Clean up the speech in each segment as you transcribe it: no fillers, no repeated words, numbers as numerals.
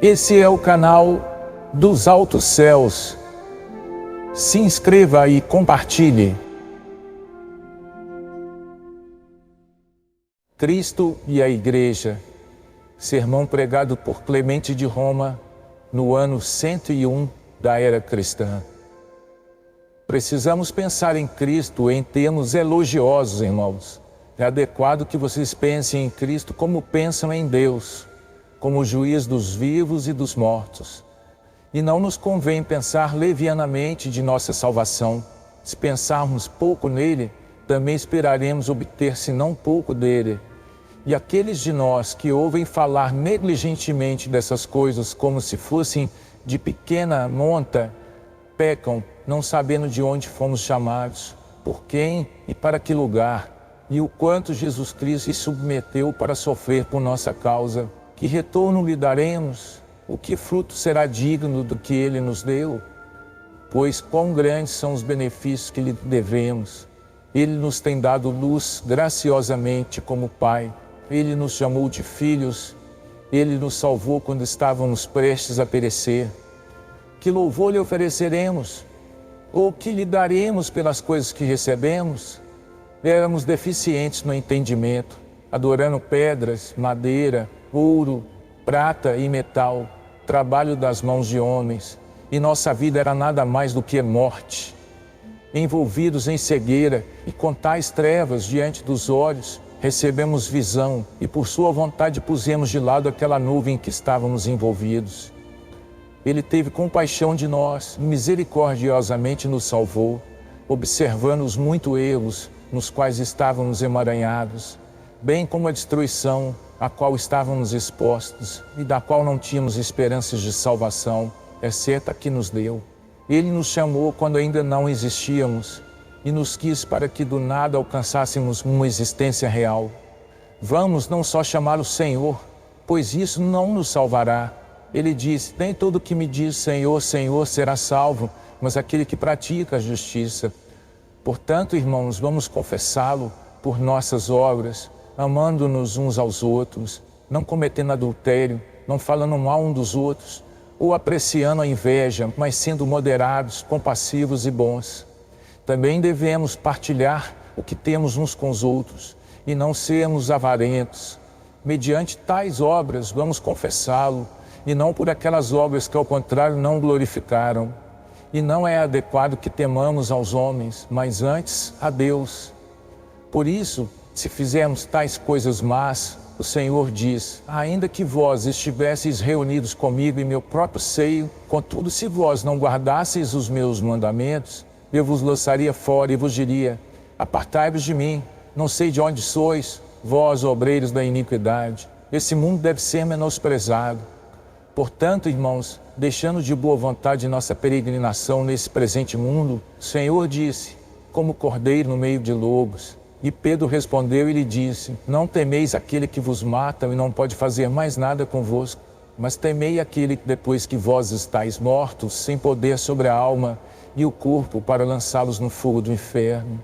Esse é o canal dos Altos Céus. Se inscreva e compartilhe. Cristo e a Igreja. Sermão pregado por Clemente de Roma no ano 101 da era cristã. Precisamos pensar em Cristo em termos elogiosos, irmãos. É adequado que vocês pensem em Cristo como pensam em Deus, como juiz dos vivos e dos mortos. E não nos convém pensar levianamente de nossa salvação. Se pensarmos pouco nele, também esperaremos obter senão pouco dele. E aqueles de nós que ouvem falar negligentemente dessas coisas como se fossem de pequena monta, pecam, não sabendo de onde fomos chamados, por quem e para que lugar, e o quanto Jesus Cristo se submeteu para sofrer por nossa causa. Que retorno lhe daremos? O que fruto será digno do que ele nos deu? Pois quão grandes são os benefícios que lhe devemos. Ele nos tem dado luz graciosamente como Pai. Ele nos chamou de filhos. Ele nos salvou quando estávamos prestes a perecer. Que louvor lhe ofereceremos? Ou que lhe daremos pelas coisas que recebemos? Éramos deficientes no entendimento, adorando pedras, madeira, ouro, prata e metal, trabalho das mãos de homens, e nossa vida era nada mais do que morte. Envolvidos em cegueira e com tais trevas diante dos olhos, recebemos visão e por sua vontade pusemos de lado aquela nuvem em que estávamos envolvidos. Ele teve compaixão de nós, misericordiosamente nos salvou, observando os muitos erros nos quais estávamos emaranhados, bem como a destruição a qual estávamos expostos e da qual não tínhamos esperanças de salvação, exceto a que nos deu. Ele nos chamou quando ainda não existíamos e nos quis para que do nada alcançássemos uma existência real. Vamos não só chamar o Senhor, pois isso não nos salvará. Ele disse: nem todo que me diz Senhor, Senhor será salvo, mas aquele que pratica a justiça. Portanto, irmãos, vamos confessá-lo por nossas obras, amando-nos uns aos outros, não cometendo adultério, não falando mal um dos outros, ou apreciando a inveja, mas sendo moderados, compassivos e bons. Também devemos partilhar o que temos uns com os outros, e não sermos avarentos. Mediante tais obras vamos confessá-lo, e não por aquelas obras que ao contrário não glorificaram. E não é adequado que temamos aos homens, mas antes a Deus. Por isso, se fizermos tais coisas más, o Senhor diz: ainda que vós estivesseis reunidos comigo em meu próprio seio, contudo se vós não guardasseis os meus mandamentos, eu vos lançaria fora e vos diria: apartai-vos de mim, não sei de onde sois, vós obreiros da iniquidade. Esse mundo deve ser menosprezado. Portanto, irmãos, deixando de boa vontade nossa peregrinação nesse presente mundo, o Senhor disse: como cordeiro no meio de lobos. E Pedro respondeu e lhe disse: não temeis aquele que vos mata e não pode fazer mais nada convosco, mas temei aquele que depois que vós estáis mortos, sem poder sobre a alma e o corpo, para lançá-los no fogo do inferno.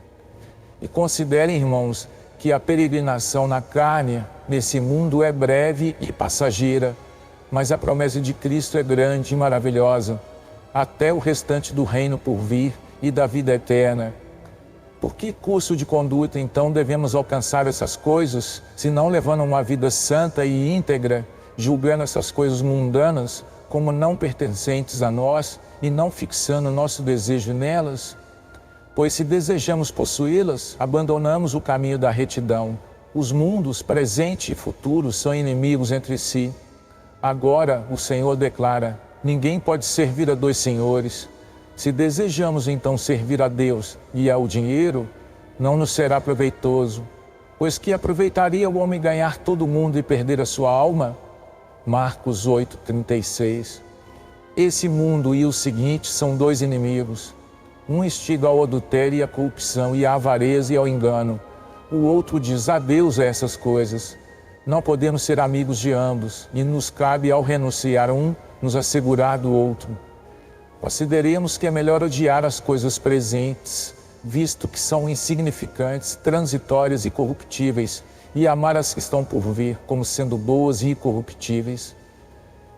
E considerem, irmãos, que a peregrinação na carne, nesse mundo, é breve e passageira, mas a promessa de Cristo é grande e maravilhosa, até o restante do reino por vir e da vida eterna. Por que curso de conduta, então, devemos alcançar essas coisas, se não levando uma vida santa e íntegra, julgando essas coisas mundanas como não pertencentes a nós e não fixando nosso desejo nelas? Pois se desejamos possuí-las, abandonamos o caminho da retidão. Os mundos, presente e futuro, são inimigos entre si. Agora, o Senhor declara: ninguém pode servir a dois senhores. Se desejamos então servir a Deus e ao dinheiro, não nos será proveitoso, pois que aproveitaria o homem ganhar todo o mundo e perder a sua alma? Marcos 8:36. Esse mundo e o seguinte são dois inimigos. Um instiga ao adultério e à corrupção e à avareza e ao engano. O outro diz adeus a essas coisas. Não podemos ser amigos de ambos, e nos cabe, ao renunciar a um, nos assegurar do outro. Consideremos que é melhor odiar as coisas presentes, visto que são insignificantes, transitórias e corruptíveis, e amar as que estão por vir, como sendo boas e incorruptíveis.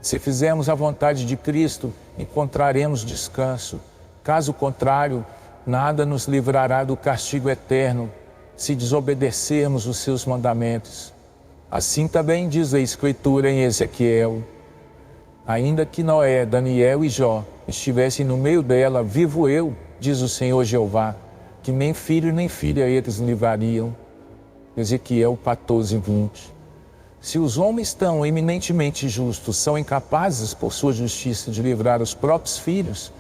Se fizermos a vontade de Cristo, encontraremos descanso. Caso contrário, nada nos livrará do castigo eterno, se desobedecermos os seus mandamentos. Assim também diz a Escritura em Ezequiel: ainda que Noé, Daniel e Jó estivessem no meio dela, vivo eu, diz o Senhor Jeová, que nem filho nem filha eles livrariam. Ezequiel 14:20. Se os homens tão eminentemente justos são incapazes, por sua justiça, de livrar os próprios filhos,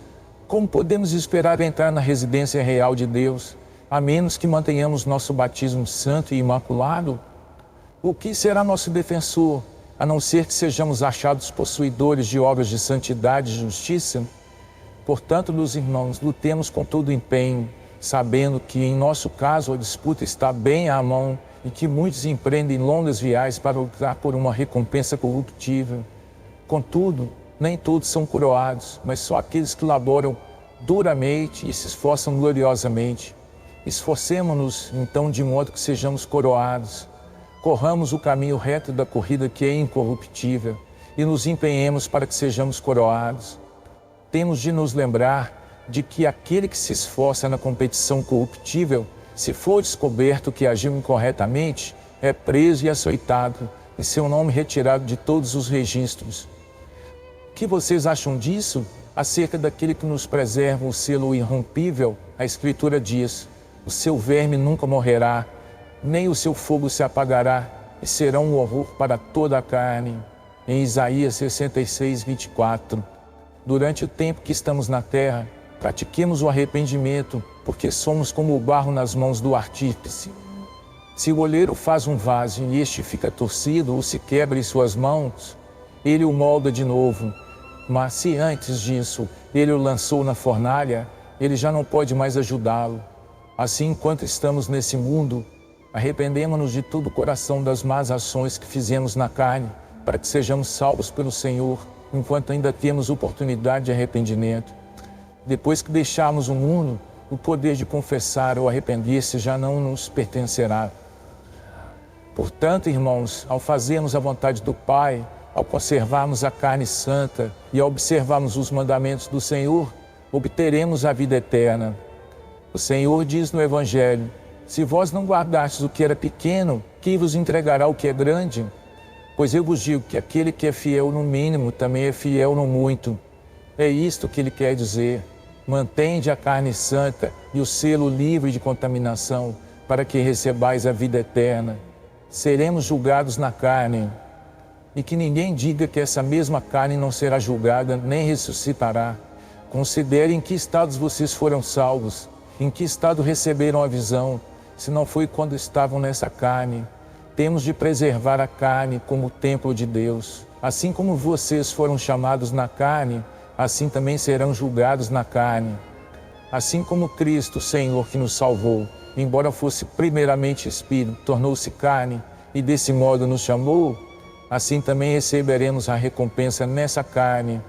como podemos esperar entrar na residência real de Deus, a menos que mantenhamos nosso batismo santo e imaculado? O que será nosso defensor, a não ser que sejamos achados possuidores de obras de santidade e justiça? Portanto, meus irmãos, lutemos com todo empenho, sabendo que em nosso caso a disputa está bem à mão e que muitos empreendem longas viagens para lutar por uma recompensa corruptível. Contudo, nem todos são coroados, mas só aqueles que laboram duramente e se esforçam gloriosamente. Esforcemo-nos, então, de modo que sejamos coroados. Corramos o caminho reto da corrida que é incorruptível e nos empenhemos para que sejamos coroados. Temos de nos lembrar de que aquele que se esforça na competição corruptível, se for descoberto que agiu incorretamente, é preso e açoitado, e seu nome retirado de todos os registros. O que vocês acham disso? Acerca daquele que nos preserva o selo irrompível, a Escritura diz: o seu verme nunca morrerá, nem o seu fogo se apagará, e será um horror para toda a carne. Em Isaías 66:24. Durante o tempo que estamos na terra, pratiquemos o arrependimento, porque somos como o barro nas mãos do artífice. Se o oleiro faz um vaso e este fica torcido ou se quebra em suas mãos, ele o molda de novo. Mas se antes disso ele o lançou na fornalha, ele já não pode mais ajudá-lo. Assim, enquanto estamos nesse mundo, arrependemo-nos de todo o coração das más ações que fizemos na carne, para que sejamos salvos pelo Senhor, enquanto ainda temos oportunidade de arrependimento. Depois que deixarmos o mundo, o poder de confessar ou arrepender-se já não nos pertencerá. Portanto, irmãos, ao fazermos a vontade do Pai, ao conservarmos a carne santa e ao observarmos os mandamentos do Senhor, obteremos a vida eterna. O Senhor diz no Evangelho: se vós não guardastes o que era pequeno, quem vos entregará o que é grande? Pois eu vos digo que aquele que é fiel no mínimo também é fiel no muito. É isto que ele quer dizer: mantende a carne santa e o selo livre de contaminação, para que recebais a vida eterna. Seremos julgados na carne, e que ninguém diga que essa mesma carne não será julgada, nem ressuscitará. Considerem em que estados vocês foram salvos, em que estado receberam a visão, se não foi quando estavam nessa carne. Temos de preservar a carne como o templo de Deus. Assim como vocês foram chamados na carne, assim também serão julgados na carne. Assim como Cristo, Senhor, que nos salvou, embora fosse primeiramente Espírito, tornou-se carne e desse modo nos chamou, assim também receberemos a recompensa nessa carne.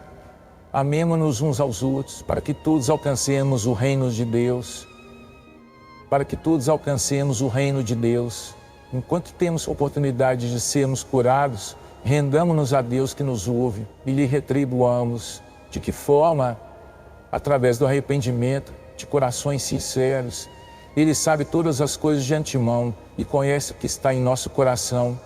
Amemo-nos uns aos outros, para que todos alcancemos o reino de Deus. Para que todos alcancemos o reino de Deus. Enquanto temos oportunidade de sermos curados, rendamo-nos a Deus que nos ouve e lhe retribuamos. De que forma? Através do arrependimento, de corações sinceros. Ele sabe todas as coisas de antemão e conhece o que está em nosso coração.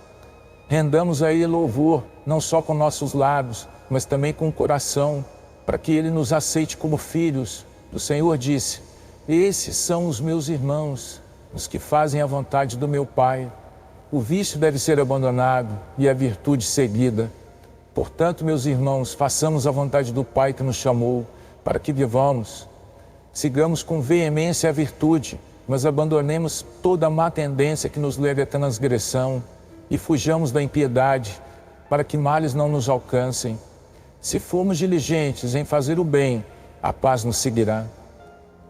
Rendamos a Ele louvor, não só com nossos lábios, mas também com o coração, para que Ele nos aceite como filhos. O Senhor disse: esses são os meus irmãos, os que fazem a vontade do meu Pai. O vício deve ser abandonado e a virtude seguida. Portanto, meus irmãos, façamos a vontade do Pai que nos chamou, para que vivamos. Sigamos com veemência a virtude, mas abandonemos toda a má tendência que nos leve à transgressão e fujamos da impiedade, para que males não nos alcancem. Se formos diligentes em fazer o bem, a paz nos seguirá.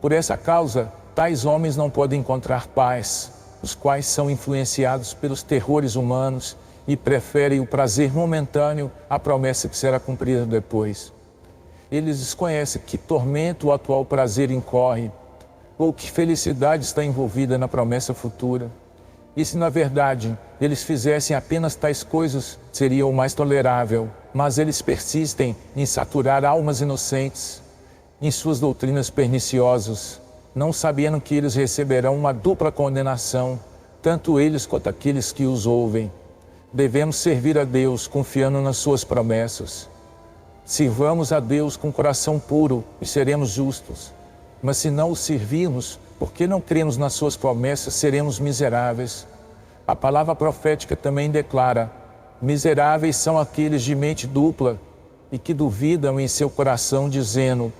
Por essa causa, tais homens não podem encontrar paz, os quais são influenciados pelos terrores humanos e preferem o prazer momentâneo à promessa que será cumprida depois. Eles desconhecem que tormento o atual prazer incorre, ou que felicidade está envolvida na promessa futura. E se na verdade eles fizessem apenas tais coisas, seria o mais tolerável. mas eles persistem em saturar almas inocentes em suas doutrinas perniciosas, não sabendo que eles receberão uma dupla condenação, tanto eles quanto aqueles que os ouvem. Devemos servir a Deus confiando nas suas promessas. Sirvamos a Deus com coração puro e seremos justos. Mas se não o servirmos, porque não cremos nas suas promessas, seremos miseráveis. A palavra profética também declara: miseráveis são aqueles de mente dupla e que duvidam em seu coração, dizendo: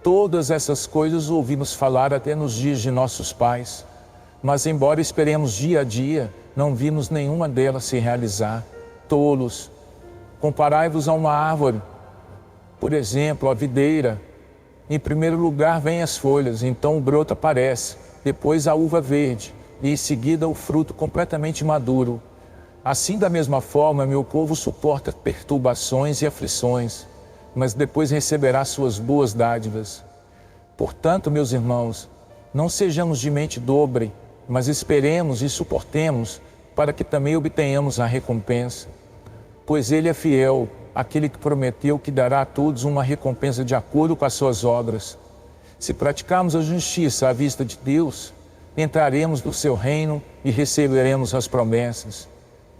todas essas coisas ouvimos falar até nos dias de nossos pais, mas embora esperemos dia a dia, não vimos nenhuma delas se realizar. Tolos! Comparai-vos a uma árvore, por exemplo, a videira. Em primeiro lugar vêm as folhas, então o broto aparece, depois a uva verde, e em seguida o fruto completamente maduro. Assim, da mesma forma, meu povo suporta perturbações e aflições, mas depois receberá suas boas dádivas. Portanto, meus irmãos, não sejamos de mente dobre, mas esperemos e suportemos, para que também obtenhamos a recompensa. Pois Ele é fiel, aquele que prometeu que dará a todos uma recompensa de acordo com as suas obras. Se praticarmos a justiça à vista de Deus, entraremos no seu reino e receberemos as promessas.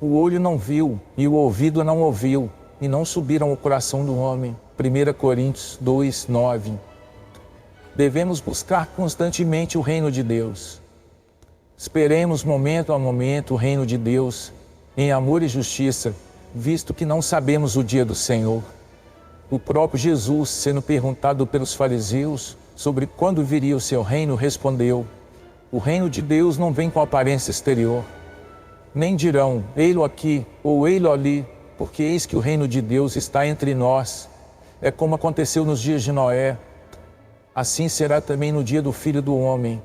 O olho não viu e o ouvido não ouviu, e não subiram ao coração do homem. 1 Coríntios 2, 9. Devemos buscar constantemente o reino de Deus. Esperemos momento a momento o reino de Deus, em amor e justiça, visto que não sabemos o dia do Senhor. O próprio Jesus, sendo perguntado pelos fariseus sobre quando viria o seu reino, respondeu: o reino de Deus não vem com aparência exterior. Nem dirão, ei-lo aqui ou ei-lo ali, porque eis que o reino de Deus está entre nós. É como aconteceu nos dias de Noé. Assim será também no dia do Filho do Homem.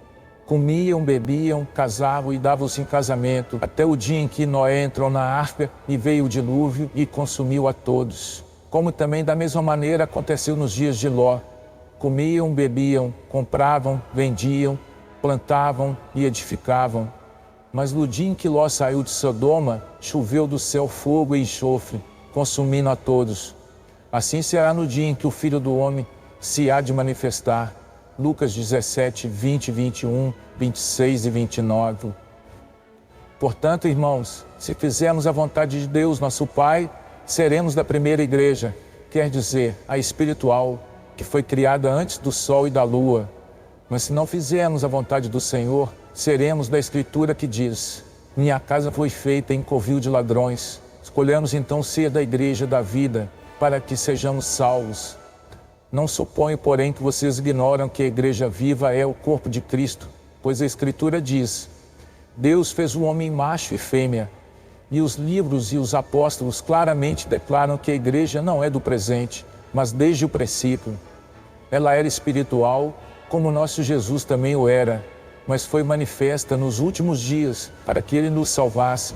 Comiam, bebiam, casavam e davam-se em casamento, até o dia em que Noé entrou na arca e veio o dilúvio e consumiu a todos. Como também da mesma maneira aconteceu nos dias de Ló. Comiam, bebiam, compravam, vendiam, plantavam e edificavam. Mas no dia em que Ló saiu de Sodoma, choveu do céu fogo e enxofre, consumindo a todos. Assim será no dia em que o Filho do Homem se há de manifestar. Lucas 17, 20, 21, 26 e 29. Portanto, irmãos, se fizermos a vontade de Deus, nosso Pai, seremos da primeira igreja, quer dizer, a espiritual, que foi criada antes do sol e da lua. Mas se não fizermos a vontade do Senhor, seremos da Escritura que diz: minha casa foi feita em covil de ladrões. Escolhemos então ser da igreja da vida, para que sejamos salvos. Não suponho, porém, que vocês ignoram que a igreja viva é o corpo de Cristo, pois a Escritura diz: Deus fez o homem macho e fêmea, e os livros e os apóstolos claramente declaram que a igreja não é do presente, mas desde o princípio. Ela era espiritual, como nosso Jesus também o era, mas foi manifesta nos últimos dias para que Ele nos salvasse.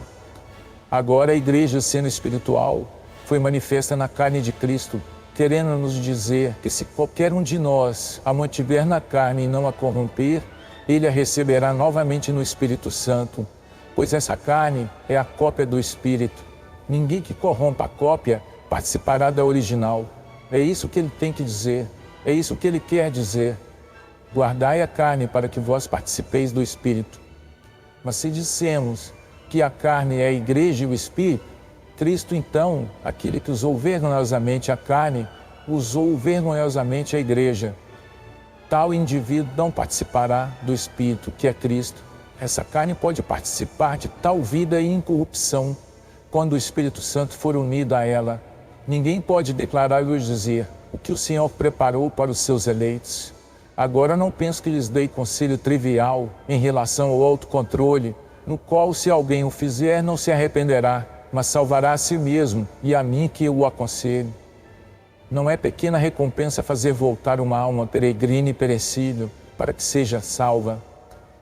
Agora a igreja, sendo espiritual, foi manifesta na carne de Cristo, querendo nos dizer que se qualquer um de nós a mantiver na carne e não a corromper, ele a receberá novamente no Espírito Santo, pois essa carne é a cópia do Espírito. Ninguém que corrompa a cópia participará da original. É isso que ele tem que dizer, é isso que ele quer dizer. Guardai a carne para que vós participeis do Espírito. Mas se dissemos que a carne é a igreja e o Espírito, Cristo, então, aquele que usou vergonhosamente a carne, usou vergonhosamente a igreja. Tal indivíduo não participará do Espírito, que é Cristo. Essa carne pode participar de tal vida e incorrupção, quando o Espírito Santo for unido a ela. Ninguém pode declarar ou dizer o que o Senhor preparou para os seus eleitos. Agora não penso que lhes dei conselho trivial em relação ao autocontrole, no qual, se alguém o fizer, não se arrependerá, mas salvará a si mesmo e a mim que o aconselho. Não é pequena recompensa fazer voltar uma alma peregrina e perecível para que seja salva.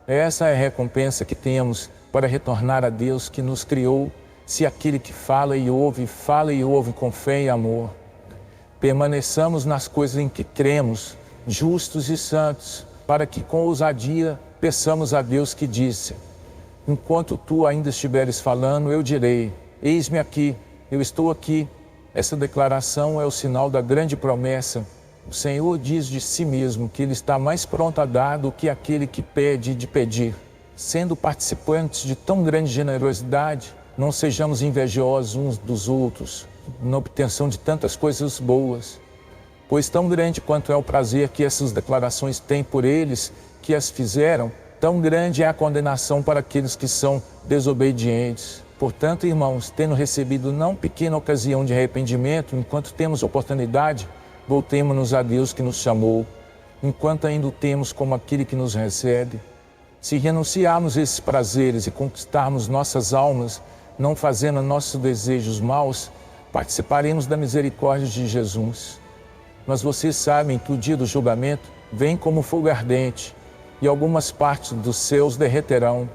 Essa é a recompensa que temos para retornar a Deus que nos criou, se aquele que fala e ouve com fé e amor. Permaneçamos nas coisas em que cremos, justos e santos, para que com ousadia peçamos a Deus que disse: enquanto tu ainda estiveres falando, eu direi: eis-me aqui, eu estou aqui. Essa declaração é o sinal da grande promessa. O Senhor diz de si mesmo que Ele está mais pronto a dar do que aquele que pede de pedir. Sendo participantes de tão grande generosidade, não sejamos invejosos uns dos outros, na obtenção de tantas coisas boas. Pois tão grande quanto é o prazer que essas declarações têm por eles que as fizeram, tão grande é a condenação para aqueles que são desobedientes. Portanto, irmãos, tendo recebido não pequena ocasião de arrependimento, enquanto temos oportunidade, voltemo-nos a Deus que nos chamou, enquanto ainda o temos como aquele que nos recebe. Se renunciarmos esses prazeres e conquistarmos nossas almas, não fazendo nossos desejos maus, participaremos da misericórdia de Jesus. Mas vocês sabem que o dia do julgamento vem como fogo ardente, e algumas partes dos céus derreterão.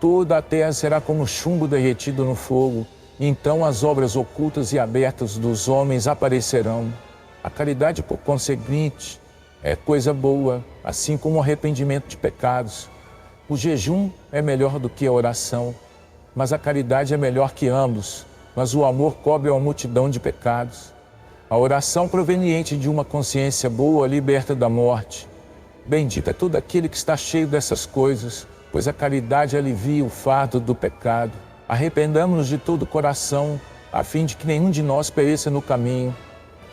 Toda a terra será como chumbo derretido no fogo, e então as obras ocultas e abertas dos homens aparecerão. A caridade, por conseguinte, é coisa boa, assim como o arrependimento de pecados. O jejum é melhor do que a oração, mas a caridade é melhor que ambos, mas o amor cobre uma multidão de pecados. A oração proveniente de uma consciência boa liberta da morte. Bendito é todo aquele que está cheio dessas coisas, pois a caridade alivia o fardo do pecado. Arrependamo-nos de todo o coração, a fim de que nenhum de nós pereça no caminho.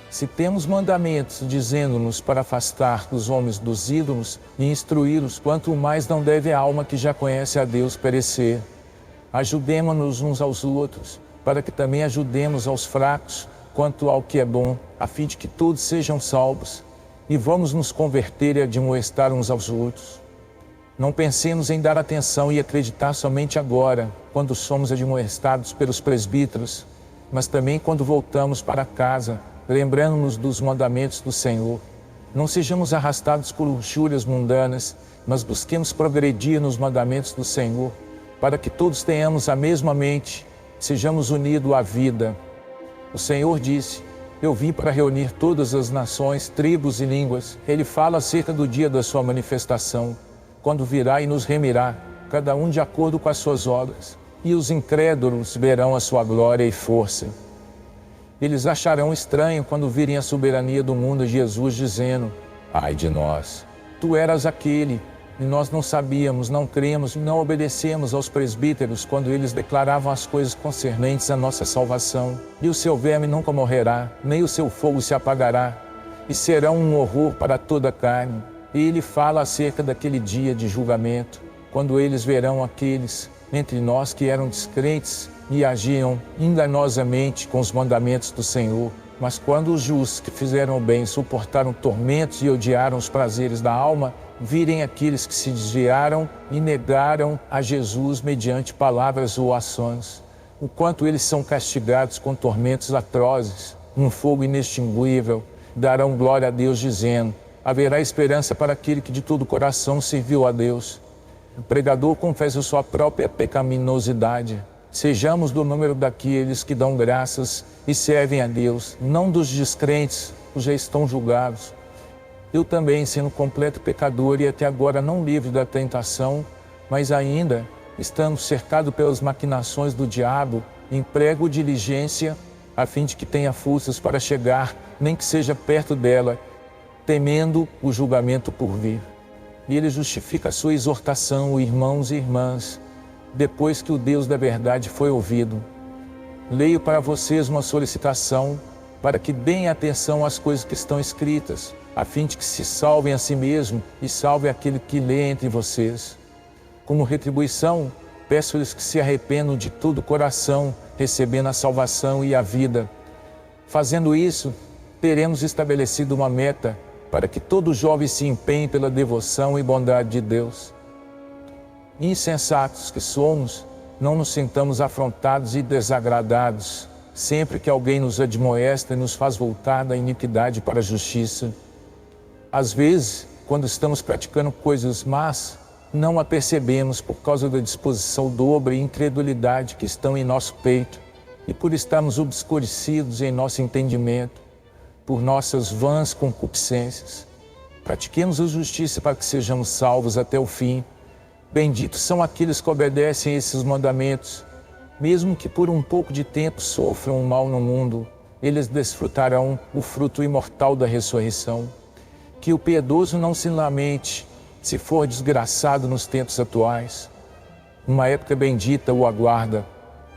Se temos mandamentos dizendo-nos para afastar os homens dos ídolos e instruí-los, quanto mais não deve a alma que já conhece a Deus perecer. Ajudemo-nos uns aos outros, para que também ajudemos aos fracos, quanto ao que é bom, a fim de que todos sejam salvos, e vamos nos converter e admoestar uns aos outros. Não pensemos em dar atenção e acreditar somente agora, quando somos admoestados pelos presbíteros, mas também quando voltamos para casa, lembrando-nos dos mandamentos do Senhor. Não sejamos arrastados por luxúrias mundanas, mas busquemos progredir nos mandamentos do Senhor, para que todos tenhamos a mesma mente, sejamos unidos à vida. O Senhor disse: eu vim para reunir todas as nações, tribos e línguas. Ele fala acerca do dia da sua manifestação, quando virá e nos remirá, cada um de acordo com as suas obras, e os incrédulos verão a sua glória e força. Eles acharão estranho quando virem a soberania do mundo de Jesus dizendo: ai de nós, tu eras aquele, e nós não sabíamos, não cremos e não obedecemos aos presbíteros quando eles declaravam as coisas concernentes à nossa salvação. E o seu verme nunca morrerá, nem o seu fogo se apagará, e serão um horror para toda a carne. E ele fala acerca daquele dia de julgamento, quando eles verão aqueles entre nós que eram descrentes e agiam enganosamente com os mandamentos do Senhor. Mas quando os justos que fizeram o bem suportaram tormentos e odiaram os prazeres da alma, virem aqueles que se desviaram e negaram a Jesus mediante palavras ou ações, o quanto eles são castigados com tormentos atrozes, um fogo inextinguível, darão glória a Deus dizendo: haverá esperança para aquele que de todo o coração serviu a Deus. O pregador confessa sua própria pecaminosidade. Sejamos do número daqueles que dão graças e servem a Deus, não dos descrentes, que já estão julgados. Eu também, sendo completo pecador e até agora não livre da tentação, mas ainda, estando cercado pelas maquinações do diabo, emprego diligência, a fim de que tenha forças para chegar, nem que seja perto dela, temendo o julgamento por vir. E ele justifica a sua exortação, irmãos e irmãs, depois que o Deus da verdade foi ouvido. Leio para vocês uma solicitação para que deem atenção às coisas que estão escritas, a fim de que se salvem a si mesmo e salvem aquele que lê entre vocês. Como retribuição, peço-lhes que se arrependam de todo o coração, recebendo a salvação e a vida. Fazendo isso, teremos estabelecido uma meta para que todo jovem se empenhe pela devoção e bondade de Deus. Insensatos que somos, não nos sintamos afrontados e desagradados, sempre que alguém nos admoesta e nos faz voltar da iniquidade para a justiça. Às vezes, quando estamos praticando coisas más, não a percebemos por causa da disposição dobra e incredulidade que estão em nosso peito, e por estarmos obscurecidos em nosso entendimento, por nossas vãs concupiscências. Pratiquemos a justiça para que sejamos salvos até o fim. Benditos são aqueles que obedecem a esses mandamentos, mesmo que por um pouco de tempo sofram o mal no mundo. eles desfrutarão o fruto imortal da ressurreição. Que o piedoso não se lamente se for desgraçado nos tempos atuais. Uma época bendita o aguarda.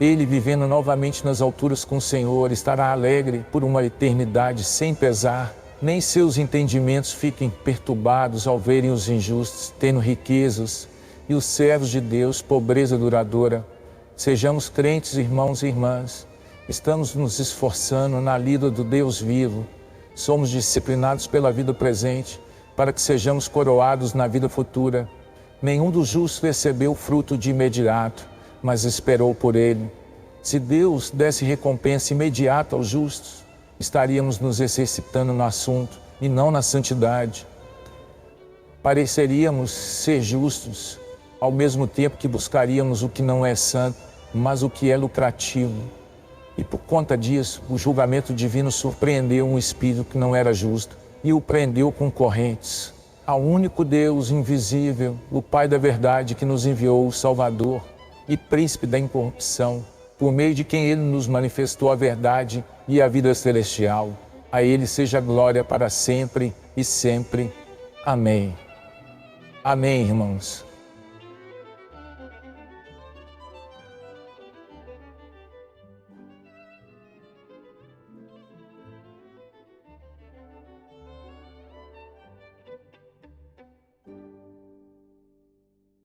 Ele, vivendo novamente nas alturas com o Senhor, estará alegre por uma eternidade sem pesar. Nem seus entendimentos fiquem perturbados ao verem os injustos tendo riquezas e os servos de Deus pobreza duradoura. Sejamos crentes, irmãos e irmãs. Estamos nos esforçando na lida do Deus vivo. Somos disciplinados pela vida presente, para que sejamos coroados na vida futura. Nenhum dos justos recebeu o fruto de imediato, mas esperou por ele. Se Deus desse recompensa imediata aos justos, estaríamos nos exercitando no assunto e não na santidade. Pareceríamos ser justos, ao mesmo tempo que buscaríamos o que não é santo, mas o que é lucrativo. E por conta disso, o julgamento divino surpreendeu um espírito que não era justo e o prendeu com correntes. Ao único Deus invisível, o Pai da verdade, que nos enviou o Salvador e príncipe da incorrupção, por meio de quem ele nos manifestou a verdade e a vida celestial. A ele seja glória para sempre e sempre. Amém. Amém, irmãos.